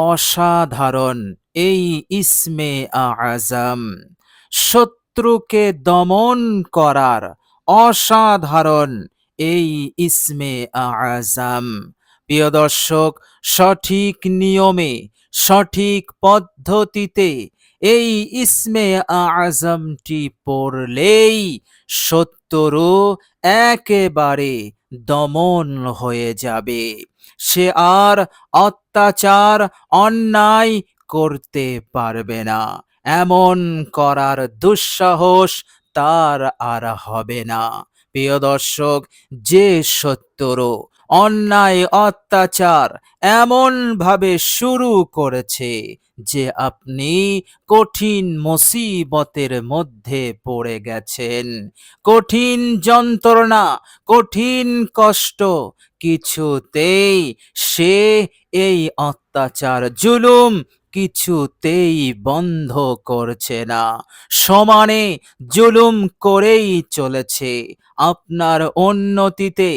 অসাধারণ এই ইসমে আজম, শত্রুকে দমন করার অসাধারণ এই ইসমে আজম। প্রিয় দর্শক, সঠিক নিয়মে সঠিক পদ্ধতিতে এই ইসমে আজমটি পড়লেই শত্রু একেবারে দমন হয়ে যাবে। সে আর অত্যাচার অন্যায় করতে পারবে না। এমন করার দুঃসাহস তার আর হবে না। প্রিয় দর্শক, যে শত্রু অন্যায় অত্যাচার এমন ভাবে শুরু করেছে যে আপনি কঠিন মুসিবতের মধ্যে পড়ে গেছেন, কঠিন যন্ত্রণা, কঠিন কষ্ট, কিছুতেই সে এই অত্যাচার জুলুম কিছুতেই বন্ধ করছে না, সমানে জুলুম করেই চলেছে। আপনার উন্নতিতে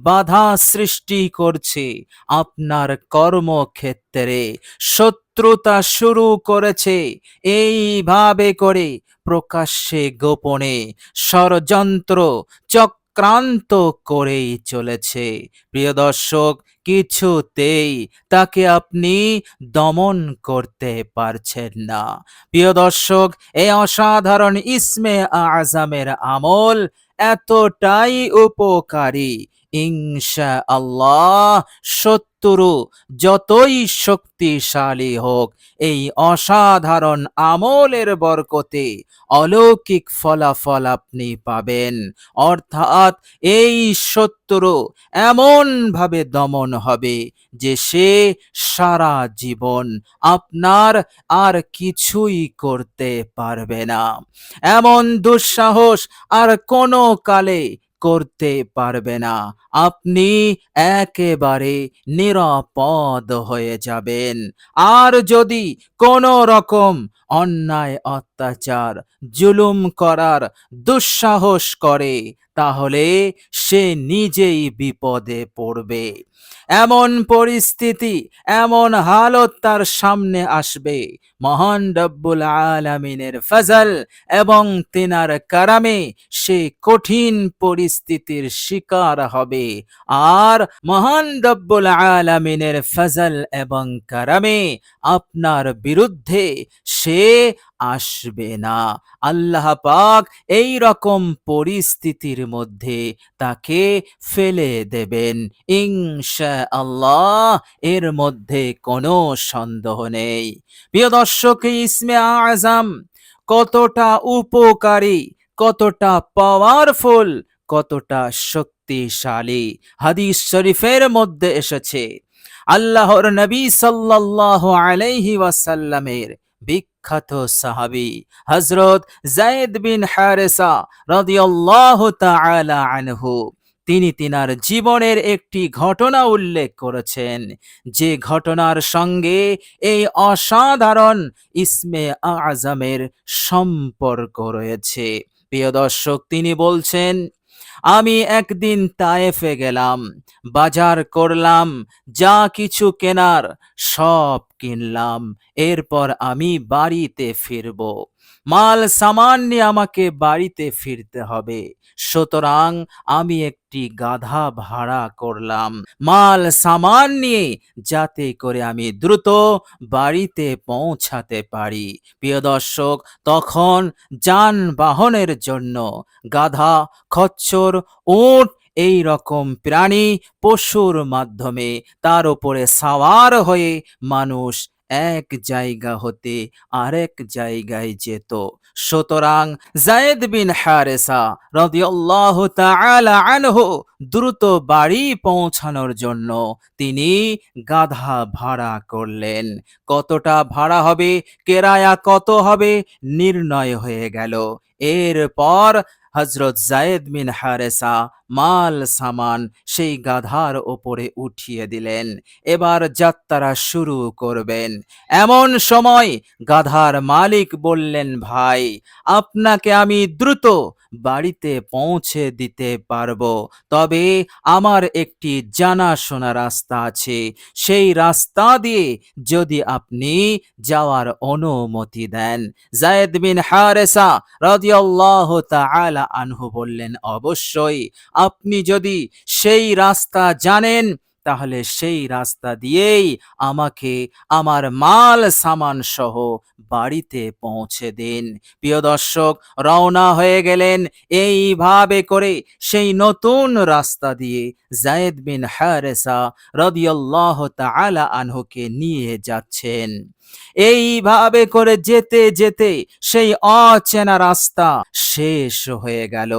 বাধা সৃষ্টি করছে, আপনার কর্মক্ষেত্রে শত্রুতা শুরু করেছে। এইভাবে করে প্রকাশ্যে গোপনে ষড়যন্ত্র চক্রান্ত করেই চলেছে। প্রিয় দর্শক, কিছুতেই তাকে আপনি দমন করতে পারছেন না। প্রিয় দর্শক, এই অসাধারণ ইসমে আজমের আমল এতটাই উপকারী, ইনশাআল্লাহ শত্রু যতই শক্তিশালী হোক, এই অসাধারণ আমলের বরকতে অলৌকিক ফলাফল আপনি পাবেন। অর্থাৎ এই শত্রু এমন ভাবে দমন হবে যে সে সারা জীবন আপনার আর কিছুই করতে পারবে না। এমন দুঃসাহস আর কোনো কালে করতে পারবে না। আপনি একেবারে নিরাপদ হয়ে যাবেন। আর যদি কোনো রকম অন্যায় অত্যাচার জুলুম করার দুঃসাহস করে, তাহলে সে নিজেই বিপদে পড়বে। এমন পরিস্থিতি, এমন হালত তার সামনে আসবে, মহান রব্বুল আলামিনের ফজল এবং তিনার কারামে সে কঠিন পরিস্থিতির শিকার হবে। আর মহান রব্বুল আলামিনের ফজল এবং কারামে আপনার বিরুদ্ধে সে আসবে না। আল্লাহ পাক এই রকম পরিস্থিতির মধ্যে তাকে ফেলে দেবেন ইনশাআল্লাহ, এর মধ্যে কোনো সন্দেহ নেই। প্রিয় দর্শক, এই ইসমে আজম কতটা উপকারী, কতটা পাওয়ারফুল, কতটা শক্তিশালী হাদিস শরীফের মধ্যে এসেছে। আল্লাহর নবী সাল্লাল্লাহু আলাইহি ওয়াসাল্লামের বিখ্যাত সাহাবী হযরত যায়েদ বিন হারেসা রাদিয়াল্লাহু তাআলা আনহু, তিনি তিনার জীবনের একটি ঘটনা উল্লেখ করেছেন, যে ঘটনার সঙ্গে এই অসাধারণ ইসমে আজমের সম্পর্ক রয়েছে। প্রিয় দর্শক, তিনি বলছেন, আমি একদিন তায়েফে গেলাম, বাজার করলাম, যা কিছু কেনার সব কিনলাম। এরপর আমি বাড়িতে ফিরব, মাল সামান নিয়ে আমাকে বাড়িতে ফিরতে হবে। সুতরাং আমি একটি গাধা ভাড়া করলাম মাল সামান নিয়ে, যাতে করে আমি দ্রুত বাড়িতে পৌঁছাতে পারি। প্রিয় দর্শক, তখন যানবাহনের জন্য গাধা, খচ্চর, উট এই রকম প্রাণী পশুর মাধ্যমে তার উপরে সাওয়ার হয়ে মানুষ এক জায়গা হতে আরেক জায়গায় যেত। সুতরাং যায়েদ বিন হারেসা রাদিয়াল্লাহু তাআলা আনহু দ্রুত বাড়ি পৌঁছানোর জন্য তিনি গাধা ভাড়া করলেন। কতটা ভাড়া হবে, কেরায়া কত হবে, নির্ণয় হয়ে গেল। এরপর হযরত যায়েদ বিন হারেসা মাল সামান সেই গাধার ওপরে উঠিয়ে দিলেন। এবার যাত্রা শুরু করবেন। এমন সময় গাধার মালিক বললেন, ভাই, আপনাকে আমি দ্রুত বাড়িতে পৌঁছে দিতে পারবো, তবে আমার একটি জানাশোনা রাস্তা আছে। সেই রাস্তা দিয়ে যদি আপনি যাওয়ার অনুমতি দেন। যায়েদ বিন হারেসা রাদিয়াল্লাহু তাআলা আনহু বললেন, অবশ্যই, আপনি যদি সেই রাস্তা জানেন তাহলে সেই রাস্তা দিয়েই আমাকে আমার মাল সামান সহ বাড়িতে পৌঁছে দিন। প্রিয় দর্শক, রওনা হয়ে গেলেন এইভাবে করে সেই নতুন রাস্তা দিয়ে যায়েদ বিন হারেসা রাদিয়াল্লাহু তাআলা আনহুকে নিয়ে যাচ্ছেন। এইভাবে করে যেতে যেতে সেই অচেনা রাস্তা শেষ হয়ে গেল,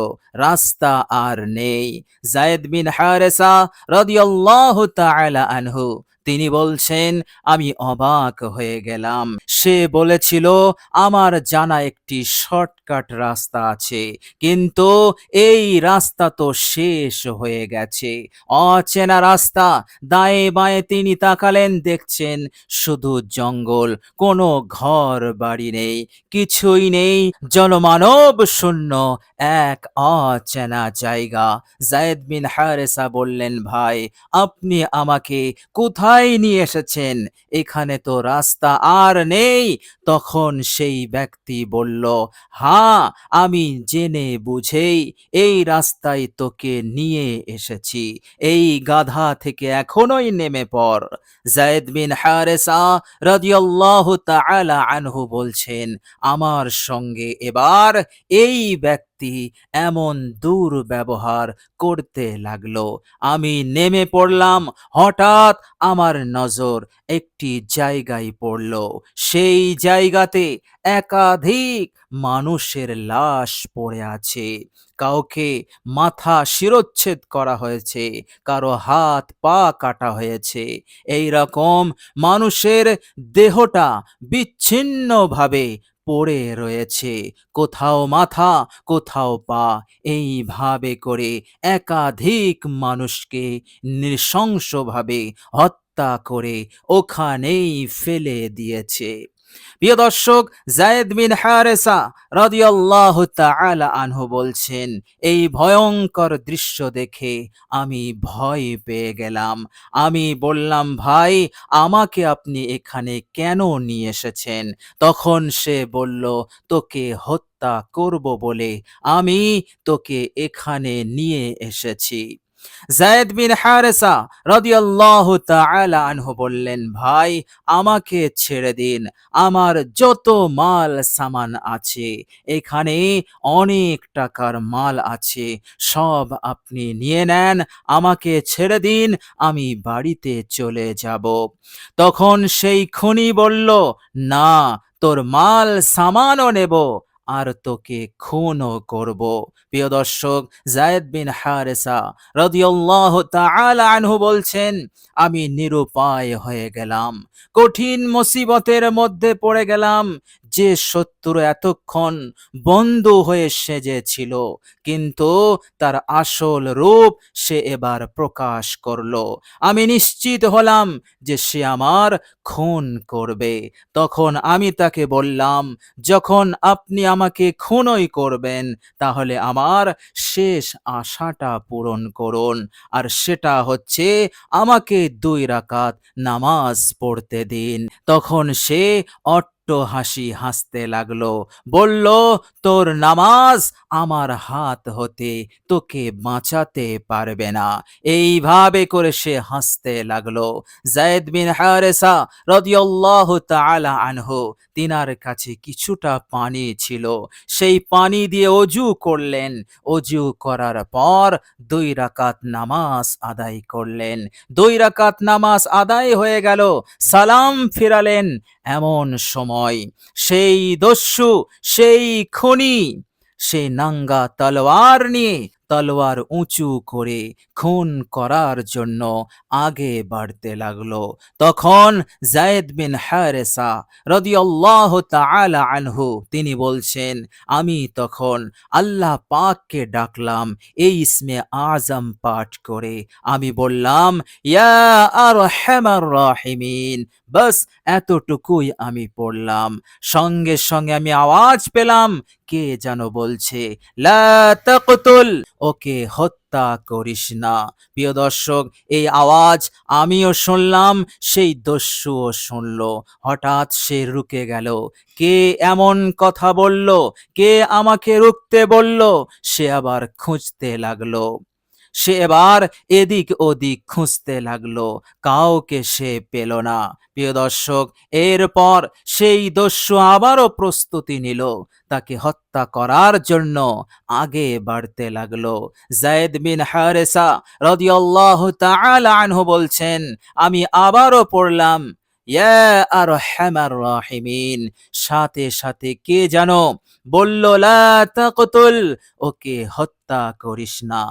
রাস্তা আর নেই। যায়েদ বিন হারেসা রাদিয়াল্লাহু তাআলা আনহু তিনি বলছেন, আমি অবাক হয়ে গেলাম। সে বলেছিল আমার জানা একটি শর্টকাট রাস্তা আছে, কিন্তু এই রাস্তা তো শেষ হয়ে গেছে, অচেনা রাস্তা। দায়ে বাঁয়ে তিনি তাকালেন, দেখছেন শুধু জঙ্গল, কোনো ঘর বাড়ি নেই, কিছুই নেই, জনমানব শূন্য এক অচেনা জায়গা। যায়েদ বিন হারেসা বললেন, ভাই, আপনি আমাকে কোথায় নিয়ে এসেছেন? এখানে তো রাস্তা আর নেই। তখন সেই ব্যক্তি বলল, হ্যাঁ, আমি জেনে বুঝেই এই রাস্তায় তোকে নিয়ে এসেছি, এই গাধা থেকে এখনই নেমে পড়। যায়েদ বিন হারেসা রাদিয়াল্লাহু তাআলা আনহু বলছেন, আমার সঙ্গে এবার এই ব্যক্তি এমন দুর্ব্যবহার করতে লাগলো। আমি নেমে পড়লাম, হঠাৎ আমার নজর একটি জায়গায় পড়ল। সেই জায়গাতে একাধিক মানুষের লাশ পড়ে আছে। কাউকে মাথা শিরচ্ছেদ করা হয়েছে, কারো হাত পা কাটা হয়েছে। এই রকম মানুষের দেহটা বিচ্ছিন্নভাবে পড়ে রয়েছে, কোথাও মাথা, কোথাও পা। এইভাবে করে একাধিক মানুষকে নৃশংসভাবে হত্যা করে ওখানেই ফেলে দিয়েছে। প্রিয় দর্শক, যায়েদ বিন হারেসা রাদিয়াল্লাহু তাআলা আনহু বলছেন, এই ভয়ঙ্কর দৃশ্য দেখে আমি ভয় পেয়ে গেলাম। আমি বললাম, ভাই, আমাকে আপনি এখানে কেন নিয়ে এসেছেন? তখন সে বলল, তোকে হত্যা করব বলে আমি তোকে এখানে নিয়ে এসেছি। যায়েদ বিন হারেসা রাদিয়াল্লাহু তাআলা আনহু বললেন, ভাই, আমাকে ছেড়ে দিন, আমার যত মাল সামান আছে, এখানে অনেক টাকার মাল আছে, সব আপনি নিয়ে নেন, আমাকে ছেড়ে দিন, আমি বাড়িতে চলে যাব। তখন সেই খুনি বলল, না, তোর মাল সামানও নেব আর তোকে খুনও করব। প্রিয় দর্শক, যায়েদ বিন হারেসা রাদিয়াল্লাহু তাআলা আনহু বলছেন, আমি নিরুপায় হয়ে গেলাম, কঠিন মুসিবতের মধ্যে পড়ে গেলাম। যে শত্রু এতক্ষণ বন্ধু হয়ে সেজেছিল, কিন্তু তার আসল রূপ সে এবার প্রকাশ করলো। আমি নিশ্চিত হলাম যে সে আমার খুন করবে। তখন আমি তাকে বললাম, যখন আপনি আমাকে খুনই করবেন, তাহলে আমার শেষ আশাটা পূরণ করুন, আর সেটা হচ্ছে আমাকে 2 রাকাত নামাজ পড়তে দিন। তখন সে হাসি হাসতে লাগলো, বলল, তোর নামাজ আমার হাত হতে তোকে বাঁচাতে পারবে না। এইভাবে করে সে হাসতে লাগলো। যায়েদ বিন হারেসা রাদিয়াল্লাহু তাআলা আনহু তিনার কাছে কিছুটা পানি ছিল, সেই পানি দিয়ে অজু করলেন। অজু করার পর 2 রাকাত নামাজ আদায় করলেন। 2 রাকাত নামাজ আদায় হয়ে গেল, সালাম ফিরালেন। এমন সময় সেই দস্যু, সেই খুনি, সে নাঙ্গা তলোয়ার নিয়ে তলোয়ার উঁচু করে খুন করার জন্য আগে বাড়তে লাগলো। তখন যায়েদ বিন হারেসা রাদিয়াল্লাহু তাআলা আনহু তিনি বলছেন, আমি তখন আল্লাহ পাককে ডাকলাম এই ইসমে আজম পাঠ করে। আমি বললাম, ইয়া আরহামার রাহিমিন। বাস এতটুকুই আমি পড়লাম। সঙ্গে সঙ্গে আমি আওয়াজ পেলাম, কে যেন বলছে, লা তাকতুল, ওকে হত্যা করিস না। প্রিয় দর্শক, এই আওয়াজ আমিও শুনলাম, সেই দস্যুও শুনল। হঠাৎ সে রুকে গেল। কে এমন কথা বলল? কে আমাকে রুখতে বলল? সে আবার খুঁজতে লাগলো। সে এবার এদিক ওদিক খুঁজতে লাগলো, কাউকে সে পেল না। প্রিয় দর্শক, এরপর সেই দস্যু আবারও প্রস্তুতি নিল, তাকে হত্যা করার জন্য আগে বাড়তে লাগলো। যায়েদ বিন হারেসা রাদিয়াল্লাহু তাআলা আনহু বলছেন, আমি আবারও পড়লাম, ইয়া আরহামার রাহিমিন। সাথে সাথে কে জানো বলল, লা তাকতুল, ওকে হত্যা করিস না।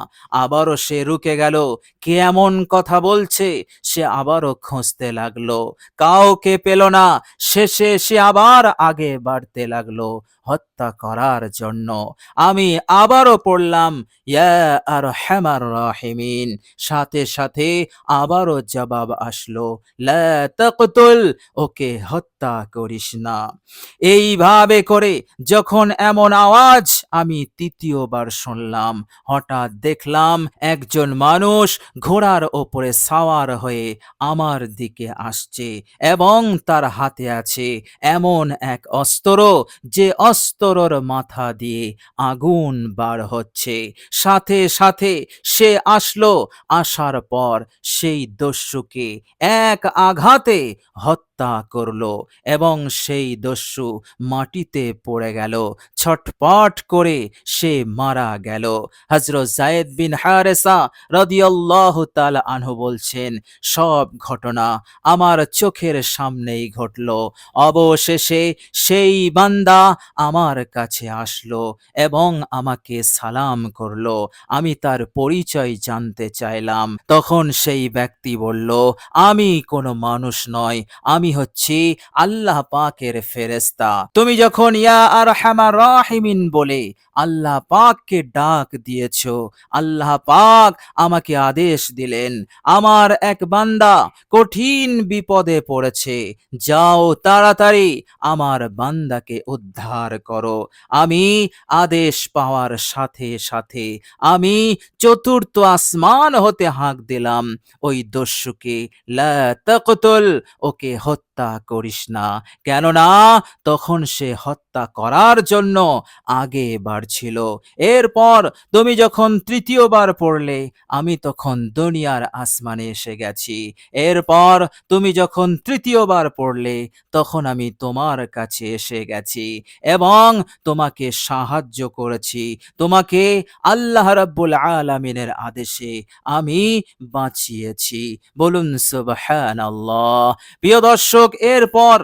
আবারও সে রুকে গেল। কে এমন কথা বলছে? সে আবারও খুঁজতে লাগলো, কাউকে পেল না। শেষে সে আবার আগে বাড়তে লাগলো হত্যা করার জন্য। আমি আবারও পড়লাম, ইয়া আরহামার রাহিমিন। সাথে সাথে আবারও জবাব আসলো, লা তাকতুল, ওকে হত্যা করিস না। এইভাবে করে যখন এমন আওয়াজ আমি তৃতীয়বার শুনলাম, হঠাৎ দেখলাম একজন মানুষ ঘোড়ার ওপরে সাওয়ার হয়ে আমার দিকে আসছে এবং তার হাতে আছে এমন এক অস্ত্র, যে অস্ত্রর মাথা দিয়ে আগুন বার হচ্ছে। সাথে সাথে সে আসলো, আসার পর সেই দস্যুকে এক আঘাতে হত্যা করলো এবং সেই দস্যু মাটিতে পড়ে গেল, ছটপট করে সে মারা গেল। হযরত যায়েদ বিন হারেসা রাদিয়াল্লাহু তাআলা আনহু বলছেন, সব ঘটনা আমার চোখের সামনেই ঘটলো। অবশেষে সেই বান্দা আমার কাছে আসলো এবং আমাকে সালাম করলো। আমি তার পরিচয় জানতে চাইলাম। তখন সেই ব্যক্তি বলল, আমি কোনো মানুষ নয়, আমি হচ্ছি আল্লাহ পাকের ফেরেশতা। তুমি যখন ইয়া আরহামার রাহিমিন বলে আল্লাহ পাককে ডাক দিয়েছ, আল্লাহ পাক আমাকে আদেশ দিলেন, আমার এক বান্দা কঠিন বিপদে পড়েছে, যাও তাড়াতাড়ি আমার বান্দাকে উদ্ধার করো। আমি আদেশ পাওয়ার সাথে সাথে আমি চতুর্থ আসমান হতে হাঁক দিলাম, ওই দস্যুকে, লা তাকতুল, ওকে হত্যা করিস না। কেননা তখন সে হত্যা করার জন্য আগে বাড়ছিল। এরপর তুমি যখন তৃতীয়বার পড়লে, আমি তখন দুনিয়ার আসমানে এসে গেছি। এরপর তুমি যখন তৃতীয়বার পড়লে, তখন আমি তোমার কাছে এসে গেছি এবং তোমাকে সাহায্য করেছি। তোমাকে আল্লাহ রাব্বুল আলামিনের আদেশে আমি বাঁচিয়েছি। বলুন সুবহানাল্লাহ। প্রিয় দর্শক, এরপর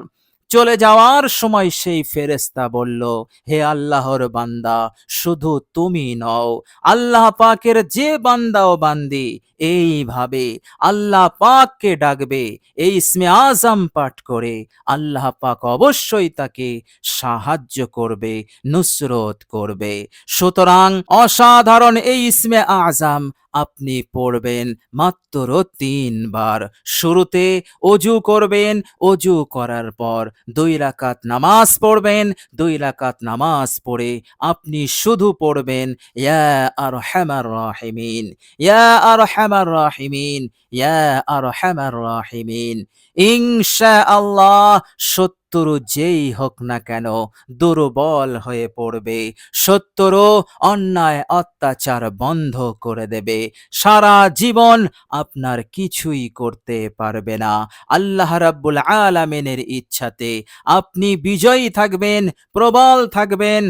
চলে যাওয়ার সময় সেই ফেরেশতা বলল, হে আল্লাহর বান্দা, শুধু তুমি নও, আল্লাহ পাকের যে বান্দা ও বান্দি এইভাবে আল্লাহ পাককে ডাকবে, এই ইসমে আজম পাঠ করে, আল্লাহ পাক অবশ্যই তাকে সাহায্য করবে, নুসরত করবে। সুতরাং অসাধারণ এই ইসমে আজম আপনি পড়বেন মাত্র ৩ বার। শুরুতে অজু করবেন, অজু করার পর ২ রাকাত নামাজ পড়বেন। ২ রাকাত নামাজ পড়ে আপনি শুধু পড়বেন, ইয়া আরহামার রাহিমিন, ইয়া আরহামার রাহিমিন, ইয়া আরহামার রাহিমিন। ইনশাআল্লাহ শত্রু যেই হোক না কেন দুর্বল হয়ে পড়বে, শত্রু অন্যায় অত্যাচার বন্ধ করে দেবে। সারা জীবন আপনার কিছুই করতে পারবে না। আল্লাহ রাব্বুল আলামিনের ইচ্ছাতে আপনি বিজয়ী থাকবেন, প্রবল থাকবেন,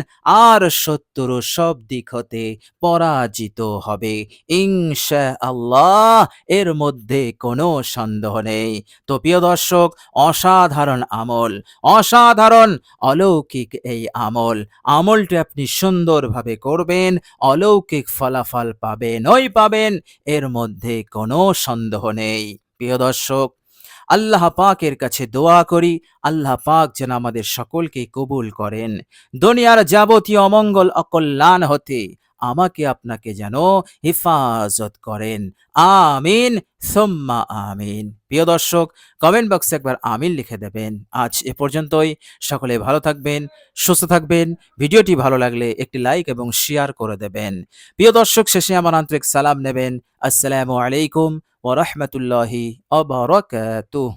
আর শত্রু সব দিক হতে পরাজিত হবে ইনশাআল্লাহ। এর মধ্যে কোনো সন্দেহ নেই। তো প্রিয় দর্শক, অসাধারণ আমল, অসাধারণ অলৌকিক এই আমলটি আপনি সুন্দরভাবে করবেন, অলৌকিক ফলাফল পাবেন, ওই পাবেন, এর মধ্যে কোনো সন্দেহ নেই। প্রিয় দর্শক, আল্লাহ পাকের কাছে দোয়া করি, আল্লাহ পাক যেন আমাদের সকলকে কবুল করেন, দুনিয়ার যাবতীয় অমঙ্গল অকল্যাণ হতে আমাকে আপনাকে যেন হেফাজত করেন। আমিন সুম্মা আমিন। প্রিয় দর্শক, কমেন্ট বক্সে একবার আমিন লিখে দেবেন। আজ এ পর্যন্তই। সকলে ভালো থাকবেন, সুস্থ থাকবেন। ভিডিওটি ভালো লাগলে একটি লাইক এবং শেয়ার করে দেবেন। প্রিয় দর্শক, শেষে আমার আন্তরিক সালাম নেবেন। আসসালামু আলাইকুম ওয়া রাহমাতুল্লাহি ওয়া বারাকাতুহু।